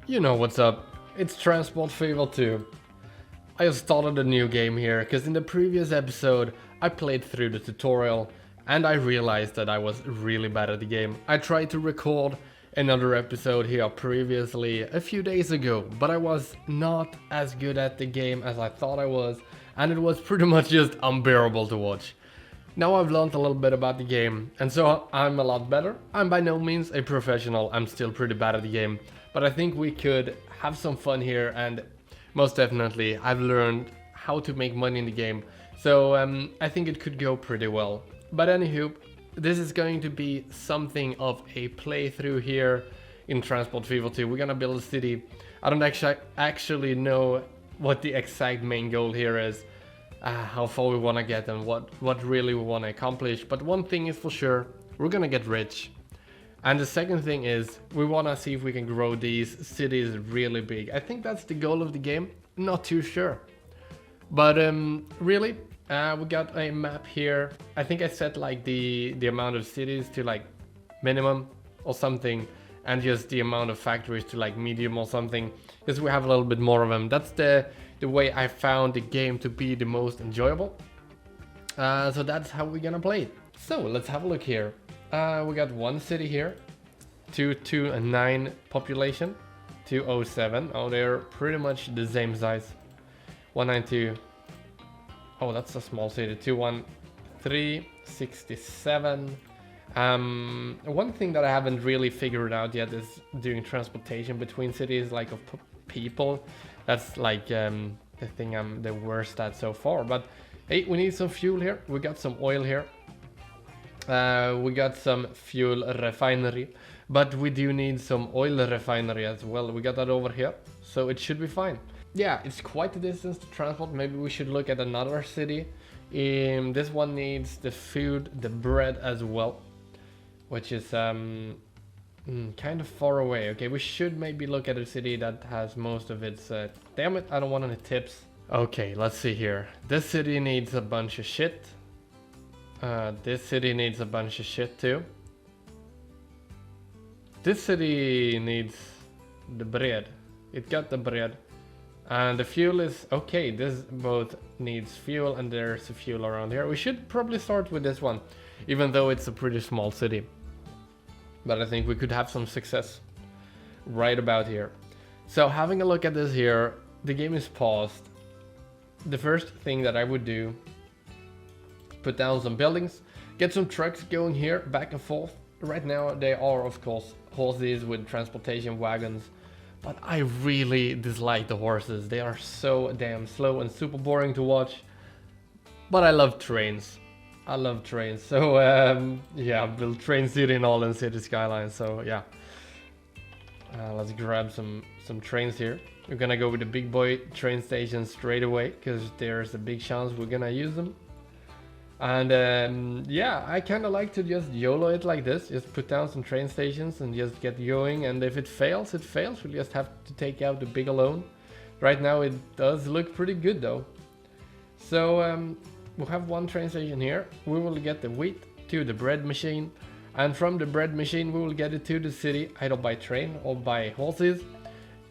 You know what's up, it's Transport Fever 2. I just started a new game here, because in the previous episode I played through the tutorial and I realized that I was really bad at the game. I tried to record another episode here previously a few days ago, but I was not as good at the game as I thought I was, and it was pretty much just unbearable to watch. Now I've learned a little bit about the game, and so I'm a lot better. I'm by no means a professional, I'm still pretty bad at the game, but I think we could have some fun here, and most definitely I've learned how to make money in the game, so I think it could go pretty well. But anywho, this is going to be something of a playthrough here in Transport Fever 2. We're gonna build a city. I don't actually know what the exact main goal here is. How far we want to get and what really we want to accomplish, but one thing is for sure, we're gonna get rich. And the second thing is, we want to see if we can grow these cities really big. I think that's the goal of the game, not too sure. But really, we got a map here. I think I set like the amount of cities to like minimum or something, and just the amount of factories to like medium or something, because we have a little bit more of them. That's the way I found the game to be the most enjoyable. So that's how we're gonna play it. So let's have a look here. We got one city here, 229 population, 207. Oh, they're pretty much the same size. 192. Oh, that's a small city. 213, 67. One thing that I haven't really figured out yet is doing transportation between cities, like of people. That's like the thing I'm the worst at so far. But hey, we need some fuel here. We got some oil here. We got some fuel refinery, but we do need some oil refinery as well. We got that over here, so it should be fine. Yeah, it's quite a distance to transport. Maybe we should look at another city. This one needs the food, the bread as well, which is kind of far away. Okay, we should maybe look at a city that has most of its... damn it, I don't want any tips. Okay, let's see here. This city needs a bunch of shit. This city needs a bunch of shit too. This city needs the bread. It got the bread. And the fuel is... okay, this both needs fuel, and there's a fuel around here. We should probably start with this one, even though it's a pretty small city. But I think we could have some success right about here. So having a look at this here, the game is paused. The first thing that I would do, put down some buildings, get some trucks going here, back and forth. Right now they are of course horses with transportation wagons, but I really dislike the horses. They are so damn slow and super boring to watch. But I love trains. I love trains. So yeah, build train city and all in city skylines. So yeah, let's grab some trains here. We're gonna go with the big boy train station straight away, because there's a big chance we're gonna use them. And yeah, I kind of like to just YOLO it like this. Just put down some train stations and just get going. And if it fails, it fails. We just have to take out the big alone. Right now it does look pretty good though. So we'll have one train station here. We will get the wheat to the bread machine. And from the bread machine we will get it to the city, either by train or by horses.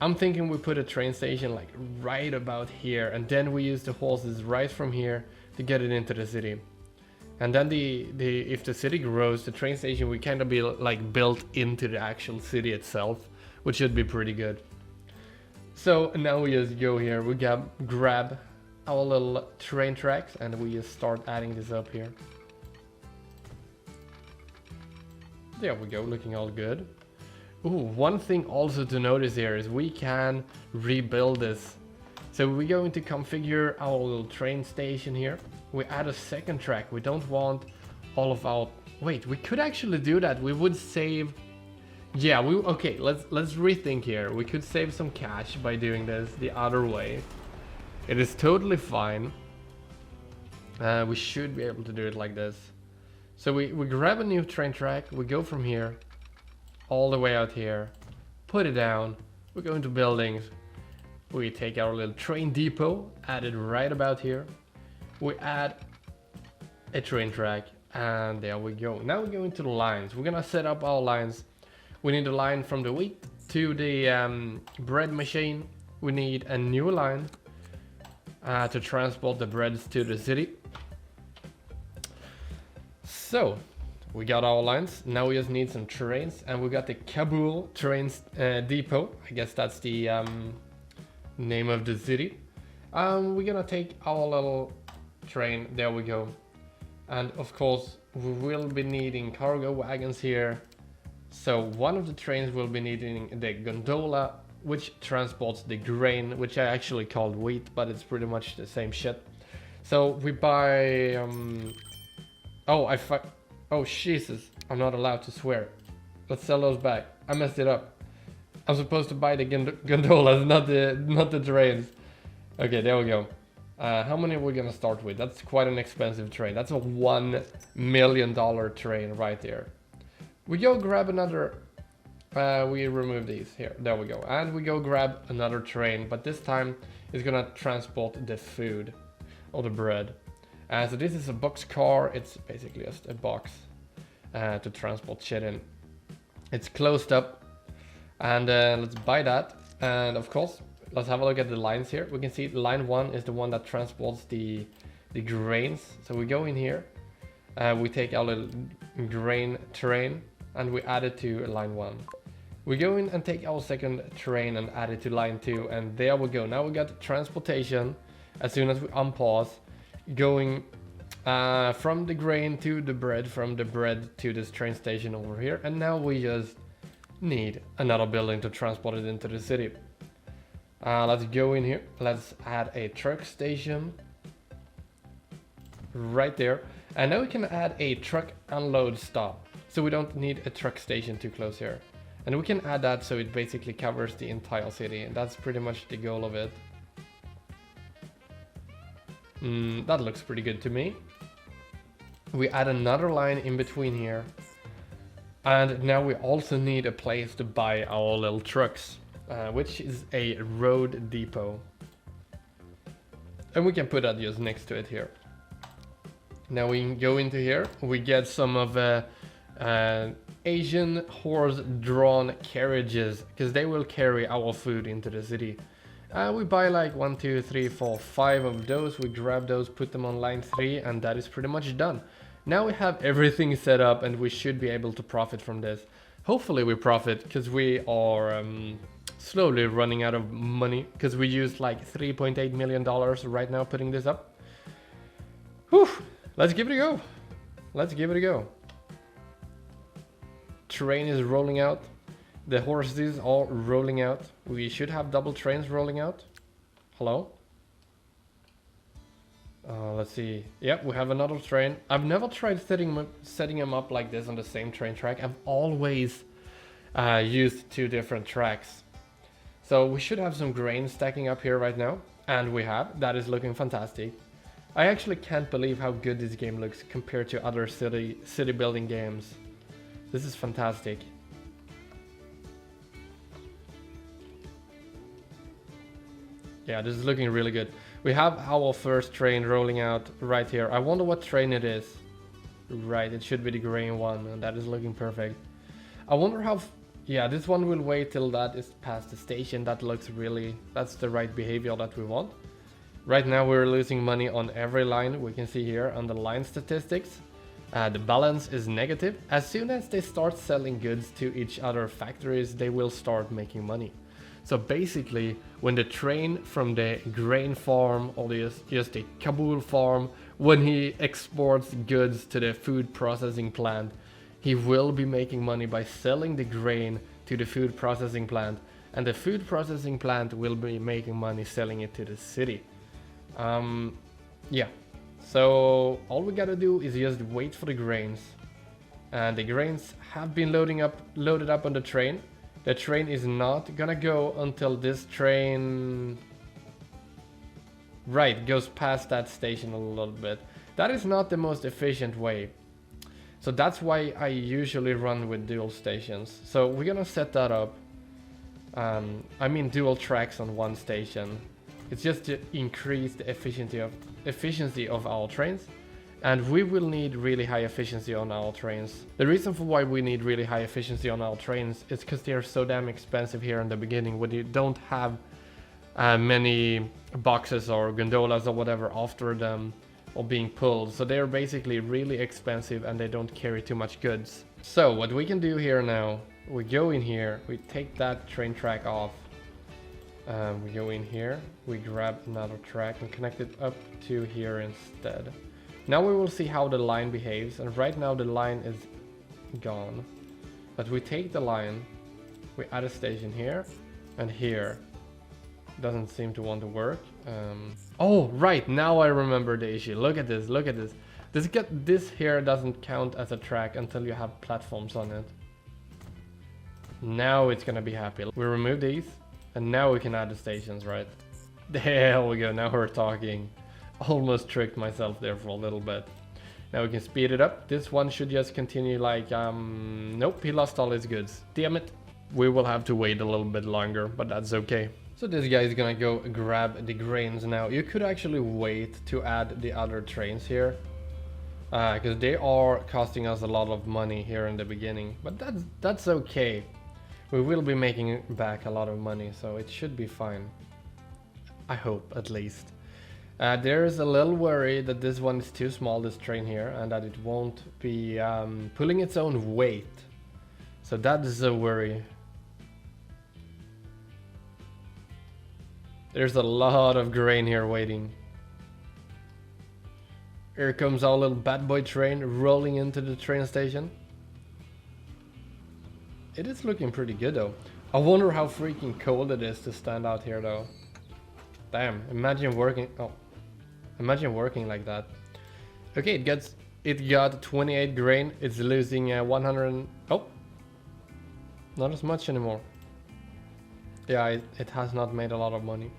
I'm thinking we put a train station like right about here. And then we use the horses right from here to get it into the city. And then if the city grows, the train station will kind of be like built into the actual city itself, which should be pretty good. So now we just go here, we grab our little train tracks, and we just start adding this up here. There we go, looking all good. Ooh, one thing also to notice here is we can rebuild this. So we're going to configure our little train station here. We add a second track. We don't want all of our... wait, we could actually do that. We would save... yeah, okay, let's rethink here. We could save some cash by doing this the other way. It is totally fine. We should be able to do it like this. So we grab a new train track. We go from here all the way out here. Put it down. We go into buildings. We take our little train depot, add it right about here. We add a train track, and there we go. Now we go into the lines. We're gonna set up our lines. We need a line from the wheat to the bread machine, we need a new line to transport the breads to the city. So we got our lines. Now we just need some trains, and we got the Kabul trains depot. I guess that's the name of the city. We're gonna take our little train. There we go. And of course we will be needing cargo wagons here. So one of the trains will be needing the gondola, which transports the grain, which I actually called wheat, but it's pretty much the same shit. So we buy oh Jesus, I'm not allowed to swear. Let's sell those back. I messed it up. I'm supposed to buy the gondolas, not the trains. Okay, there we go. How many are we gonna start with? That's quite an expensive train. That's a $1 million train right there. We go grab another, we remove these here, there we go. And we go grab another train, but this time it's gonna transport the food or the bread. So this is a box car. It's basically just a box to transport shit in. It's closed up, and let's buy that. And of course, let's have a look at the lines here. We can see line 1 is the one that transports the grains. So we go in here, we take our little grain train and we add it to line 1. We go in and take our second train and add it to line 2, and there we go. Now we got transportation as soon as we unpause, going from the grain to the bread, from the bread to this train station over here. And now we just need another building to transport it into the city. Let's go in here. Let's add a truck station right there. And now we can add a truck unload stop. So we don't need a truck station too close here. And we can add that so it basically covers the entire city. And that's pretty much the goal of it. That looks pretty good to me. We add another line in between here. And now we also need a place to buy our little trucks, which is a road depot. And we can put that just next to it here. Now we can go into here. We get some of Asian horse-drawn carriages, because they will carry our food into the city. We buy like 1, 2, 3, 4, 5 of those. We grab those, put them on line 3, and that is pretty much done. Now we have everything set up, and we should be able to profit from this. Hopefully we profit, because we are slowly running out of money, because we used like $3.8 million right now putting this up. Whew, let's give it a go. Let's give it a go. Train is rolling out. The horses are rolling out. We should have double trains rolling out. Hello? Let's see. Yep, we have another train. I've never tried setting them up like this on the same train track. I've always used 2 different tracks. So we should have some grain stacking up here right now. And we have. That is looking fantastic. I actually can't believe how good this game looks compared to other city building games. This is fantastic. Yeah, this is looking really good. We have our first train rolling out right here. I wonder what train it is. Right, it should be the grain one, and that is looking perfect. I wonder how... Yeah, this one will wait till that is past the station. That looks really... That's the right behavior that we want. Right now we're losing money on every line. We can see here on the line statistics. The balance is negative. As soon as they start selling goods to each other factories, they will start making money. So basically, when the train from the grain farm or just the Kabul farm, when he exports goods to the food processing plant, he will be making money by selling the grain to the food processing plant, and the food processing plant will be making money selling it to the city. Yeah. So all we gotta do is just wait for the grains, and the grains have been loaded up on the train. The train is not gonna go until this train goes past that station a little bit. That is not the most efficient way. So that's why I usually run with dual stations. So we're gonna set that up. I mean dual tracks on one station. It's just to increase the efficiency of our trains. And we will need really high efficiency on our trains. The reason for why we need really high efficiency on our trains is because they are so damn expensive here in the beginning when you don't have many boxes or gondolas or whatever after them or being pulled. So they're basically really expensive and they don't carry too much goods. So what we can do here now, we go in here, we take that train track off. We go in here, we grab another track and connect it up to here instead. Now we will see how the line behaves, and right now the line is gone. But we take the line, we add a station here and here. Doesn't seem to want to work. Oh, right, now I remember the issue. Look at this, look at this. This here doesn't count as a track until you have platforms on it. Now it's gonna be happy. We remove these, and now we can add the stations, right? There we go, now we're talking. Almost tricked myself there for a little bit. Now we can speed it up. This one should just continue like, nope, he lost all his goods. Damn it. We will have to wait a little bit longer, but that's okay. So this guy is gonna go grab the grains now. You could actually wait to add the other trains here. Because they are costing us a lot of money here in the beginning. But that's okay. We will be making back a lot of money, so it should be fine. I hope, at least. There is a little worry that this one is too small, this train here, and that it won't be pulling its own weight. So that is a worry. There's a lot of grain here waiting. Here comes our little bad boy train rolling into the train station. It is looking pretty good though. I wonder how freaking cold it is to stand out here though. Damn, imagine working. Oh. Imagine working like that. Okay, it got 28 grain. It's losing 100. Oh, not as much anymore. Yeah, it has not made a lot of money.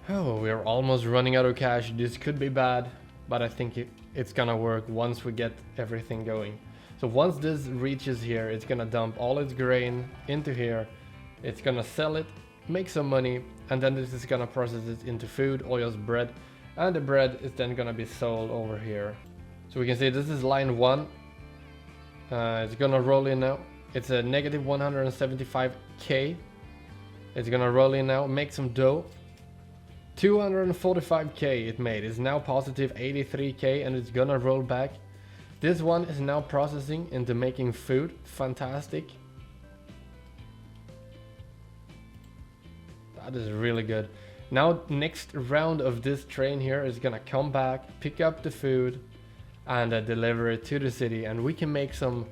Oh, we're almost running out of cash. This could be bad, but I think it's gonna work once we get everything going. So once this reaches here, it's gonna dump all its grain into here. It's gonna sell it, make some money, and then this is gonna process it into food or just bread, and the bread is then gonna be sold over here. So we can see this is line 1. It's gonna roll in now. It's a negative 175k. It's gonna roll in now, make some dough. 245k it made. It's now positive 83k, and it's gonna roll back. This one is now processing into making food. Fantastic. That is really good. Now next round of this train here is gonna come back, pick up the food, and deliver it to the city, and we can make some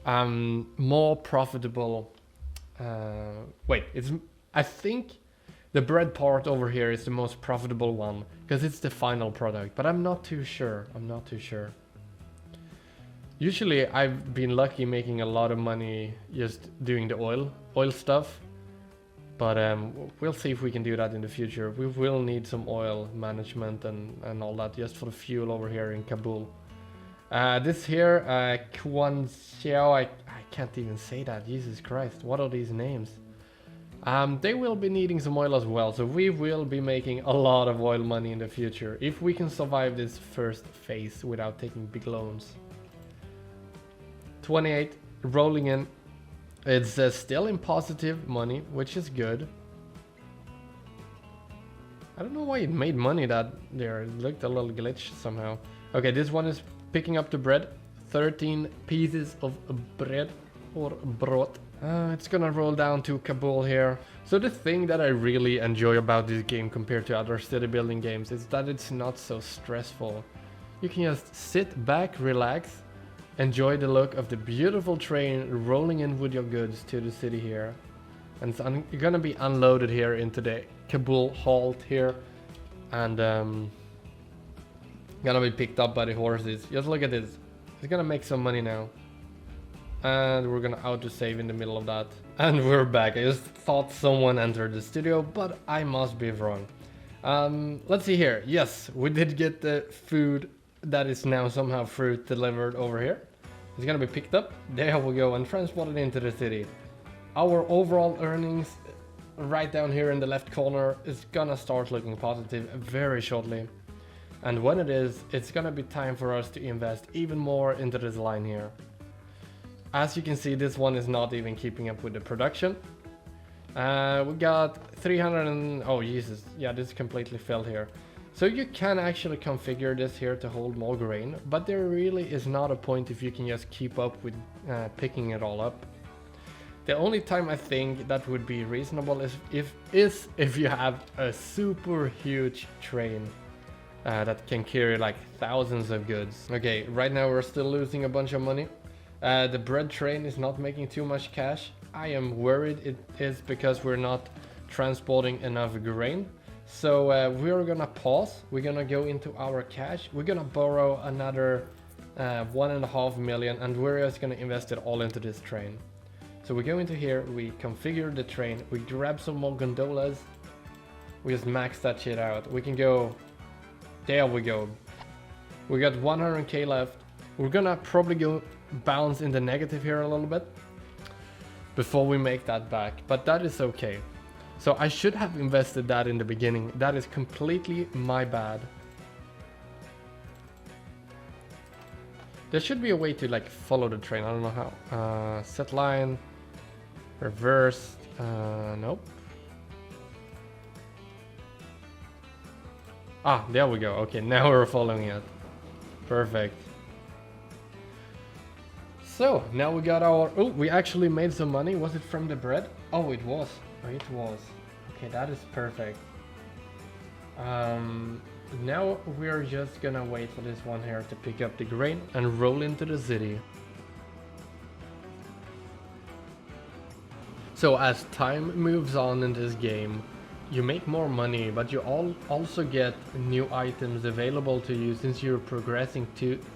more profitable. I think the bread part over here is the most profitable one because it's the final product, but I'm not too sure. Usually I've been lucky making a lot of money just doing the oil stuff. But we'll see if we can do that in the future. We will need some oil management and all that just for the fuel over here in Kabul. This here, Quan Xiao, I can't even say that, Jesus Christ, what are these names? They will be needing some oil as well, so we will be making a lot of oil money in the future if we can survive this first phase without taking big loans. 28, rolling in. It's still in positive money, which is good. I don't know why it made money that there. It looked a little glitch somehow. Okay, this one is picking up the bread. 13 pieces of bread or brot. It's gonna roll down to Kabul here. So the thing that I really enjoy about this game compared to other city building games is that it's not so stressful. You can just sit back, relax, enjoy the look of the beautiful train rolling in with your goods to the city here. And it's gonna be unloaded here into the Kabul halt here. And gonna be picked up by the horses. Just look at this. It's gonna make some money now. And we're gonna autosave in the middle of that. And we're back. I just thought someone entered the studio, but I must be wrong. Let's see here. Yes, we did get the food that is now somehow fruit delivered over here. It's gonna be picked up. There we go, and transported into the city. Our overall earnings right down here in the left corner is gonna start looking positive very shortly. And when it is, it's gonna be time for us to invest even more into this line here. As you can see, this one is not even keeping up with the production. We got 300 and... oh Jesus, yeah, this is completely filled here. So you can actually configure this here to hold more grain, but there really is not a point if you can just keep up with picking it all up. The only time I think that would be reasonable is if you have a super huge train that can carry like thousands of goods. Okay, right now we're still losing a bunch of money. The bread train is not making too much cash. I am worried it is because we're not transporting enough grain. So we're gonna pause. We're gonna go into our cash. We're gonna borrow another 1.5 million, and we're just gonna invest it all into this train. So we go into here, we configure the train, we grab some more gondolas, we just max that shit out. We can go, there we go. We got 100k left. We're gonna probably go bounce in the negative here a little bit before we make that back, but that is okay. So I should have invested that in the beginning. That is completely my bad. There should be a way to like follow the train. I don't know how. Set line, reverse. Nope. Ah, there we go. Okay, now we're following it. Perfect. So now we got our... oh, we actually made some money. Was it from the bread? Oh, it was. Oh, it was. Okay, that is perfect. Now we're just gonna wait for this one here to pick up the grain and roll into the city. So as time moves on in this game, you make more money, but you also get new items available to you since you're progressing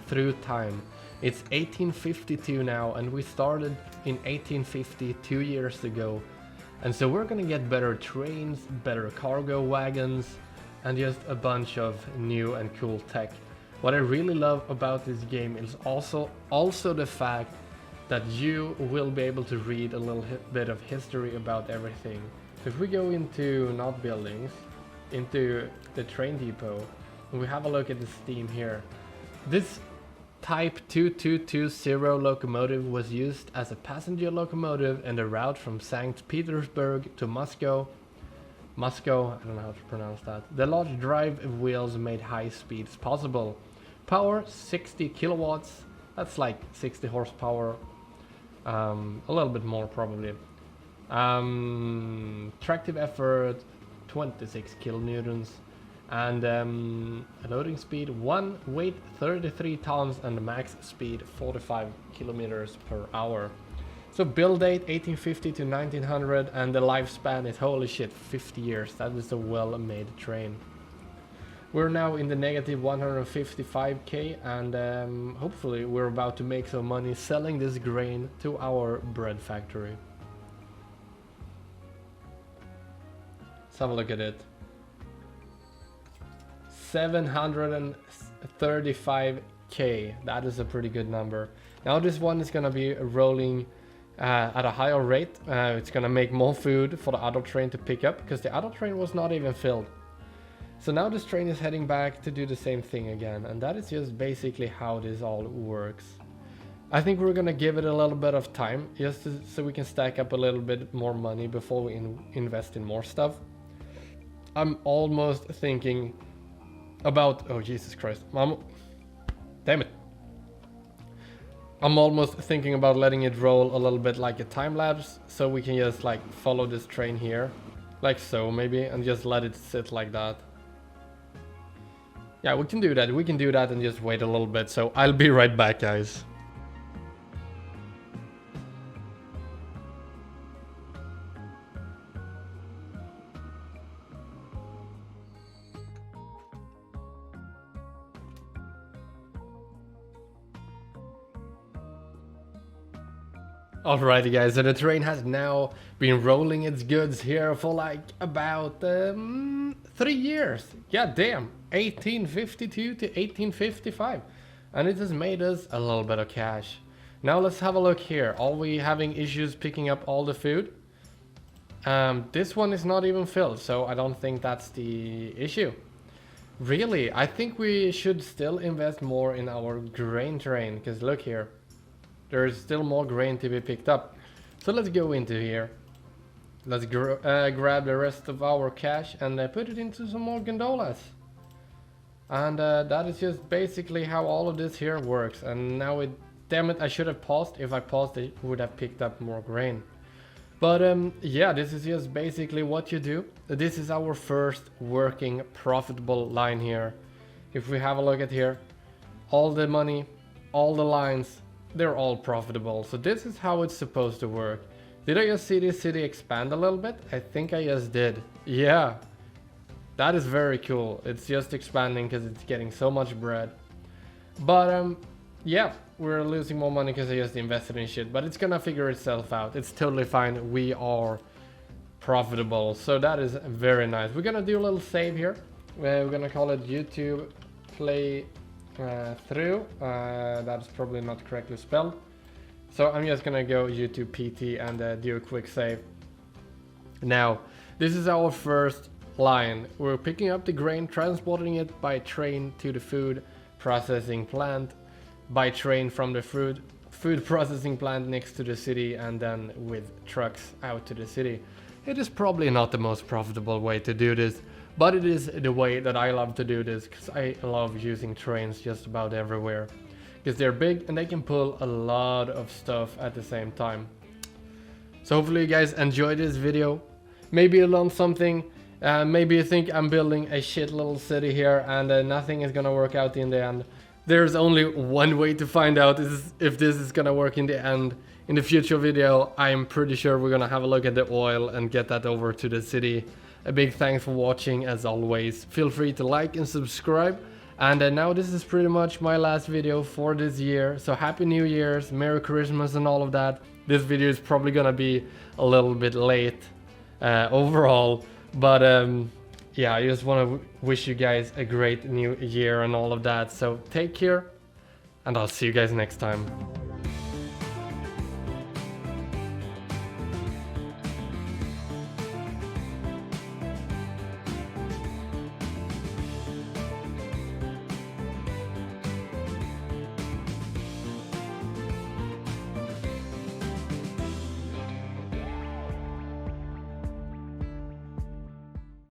through time. It's 1852 now, and we started in 1850 2 years ago. And so we're gonna get better trains, better cargo wagons, and just a bunch of new and cool tech. What I really love about this game is also the fact that you will be able to read a little bit of history about everything. So if we go into not buildings, into the train depot, and we have a look at the Steam here. This Type 2220 locomotive was used as a passenger locomotive in the route from St. Petersburg to Moscow. I don't know how to pronounce that. The large drive wheels made high speeds possible. Power 60 kilowatts, that's like 60 horsepower, a little bit more probably. Tractive effort 26 kilonewtons. And loading speed 1, weight 33 tons, and the max speed 45 kilometers per hour. So build date 1850 to 1900, and the lifespan is, holy shit, 50 years. That is a well-made train. We're now in the negative 155k, and hopefully we're about to make some money selling this grain to our bread factory. Let's have a look at it. 735k, that is a pretty good number. Now this one is gonna be rolling at a higher rate. It's gonna make more food for the other train to pick up, because the other train was not even filled. So now this train is heading back to do the same thing again, and that is just basically how this all works. I think we're gonna give it a little bit of time, just so we can stack up a little bit more money before we invest in more stuff. I'm almost thinking about... oh Jesus Christ, damn it. I'm almost thinking about letting it roll a little bit like a time lapse, so we can just like follow this train here, like so maybe, and just let it sit like that. Yeah, we can do that and just wait a little bit, so I'll be right back, guys. Alrighty guys, so the train has now been rolling its goods here for like about 3 years. Yeah, damn, 1852 to 1855. And it has made us a little bit of cash. Now let's have a look here. Are we having issues picking up all the food? This one is not even filled, so I don't think that's the issue. Really, I think we should still invest more in our grain train, because look here. There is still more grain to be picked up. So let's go into here. Let's grab the rest of our cash and put it into some more gondolas. And that is just basically how all of this here works. And now damn it, I should have paused. If I paused, it would have picked up more grain. But yeah, this is just basically what you do. This is our first working profitable line here. If we have a look at here, all the money, all the lines, they're all profitable. So this is how it's supposed to work. Did I just see this city expand a little bit? I think I just did. Yeah, that is very cool. It's just expanding because it's getting so much bread. But yeah, we're losing more money because I just invested in shit, but it's gonna figure itself out. It's totally fine. We are profitable, so that is very nice. We're gonna do a little save here. We're gonna call it YouTube play through. That's probably not correctly spelled. So I'm just gonna go YouTube PT and do a quick save. Now, this is our first line. We're picking up the grain, transporting it by train to the food processing plant, by train from the food processing plant next to the city, and then with trucks out to the city. It is probably not the most profitable way to do this, but it is the way that I love to do this, because I love using trains just about everywhere. Because they're big and they can pull a lot of stuff at the same time. So hopefully you guys enjoyed this video. Maybe you learned something. Maybe you think I'm building a shit little city here and nothing is gonna work out in the end. There's only one way to find out if this is gonna work in the end. In the future video, I'm pretty sure we're gonna have a look at the oil and get that over to the city. A big thanks for watching as always. Feel free to like and subscribe. And now this is pretty much my last video for this year. So happy New Year's, Merry Christmas and all of that. This video is probably gonna be a little bit late overall. But yeah, I just want to wish you guys a great new year and all of that. So take care and I'll see you guys next time.